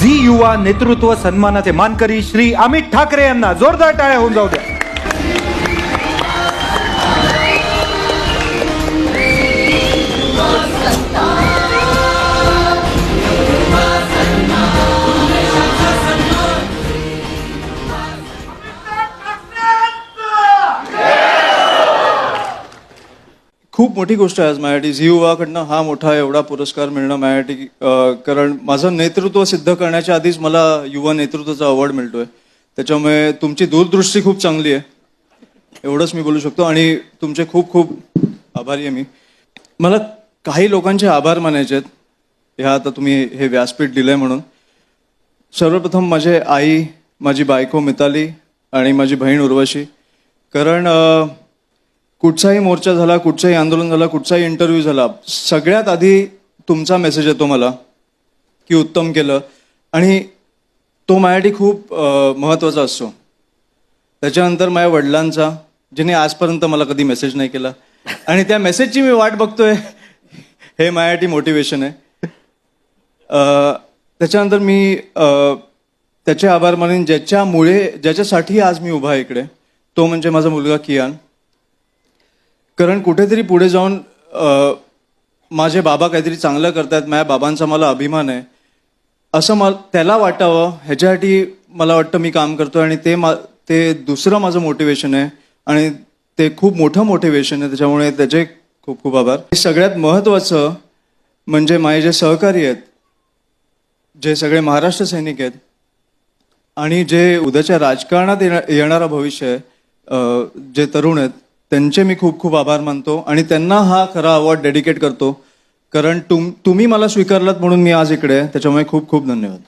Zee युवा नेतृत्व सन्मानाचे मानकरी श्री अमित ठाकरे यांना जोरदार टाळ्या होऊन जाऊ द्या. खूप मोठी गोष्ट आहे आज माझ्यासाठी. झी युवाकडनं हा मोठा एवढा पुरस्कार मिळणं माझ्यासाठी, कारण माझं नेतृत्व सिद्ध करण्याच्या आधीच मला युवा नेतृत्वाचा अवॉर्ड मिळतोय. त्याच्यामुळे तुमची दूरदृष्टी खूप चांगली आहे, एवढंच मी बोलू शकतो. आणि तुमचे खूप खूप आभारी आहे मी. मला काही लोकांचे आभार मानायचे आहेत ह्या आता तुम्ही हे व्यासपीठ दिलंय म्हणून. सर्वप्रथम माझे आई, माझी बायको मिताली आणि माझी बहीण उर्वशी. कारण कुठचाही मोर्चा झाला, कुठचंही आंदोलन झालं, कुठचाही इंटरव्ह्यू झाला, सगळ्यात आधी तुमचा मेसेज येतो मला की उत्तम केलं. आणि तो माझ्यासाठी खूप महत्त्वाचा असतो. त्याच्यानंतर माझ्या वडिलांचा, जिने आजपर्यंत मला कधी मेसेज नाही केला आणि त्या मेसेजची मी वाट बघतोय, हे माझ्यासाठी मोटिवेशन आहे. त्याच्यानंतर मी त्याचे आभार मानेन ज्याच्यासाठी आज मी उभा आहे इकडे, तो म्हणजे माझा मुलगा कियान. कारण कुठेतरी पुढे जाऊन माझे बाबा काहीतरी चांगलं करतायत, माझ्या बाबांचा मला अभिमान आहे असं त्याला वाटावं, ह्याच्यासाठी मला वाटतं मी काम करतो. आणि ते दुसरं माझं मोटिवेशन आहे आणि ते खूप मोठं मोटिवेशन आहे. त्याच्यामुळे त्याचे खूप खूप आभार. सगळ्यात महत्त्वाचं म्हणजे माझे जे सहकारी आहेत, जे सगळे महाराष्ट्र सैनिक आहेत आणि जे उद्याच्या राजकारणात येणारं भविष्य आहे, जे तरुण आहेत, त्यांचे मी खूप खूप आभार मानतो आणि त्यांना हा खरा अवॉर्ड डेडिकेट करतो. कारण तुम्ही मला स्वीकारलात म्हणून मी आज इकडे आहे. त्याच्यामुळे खूप खूप धन्यवाद.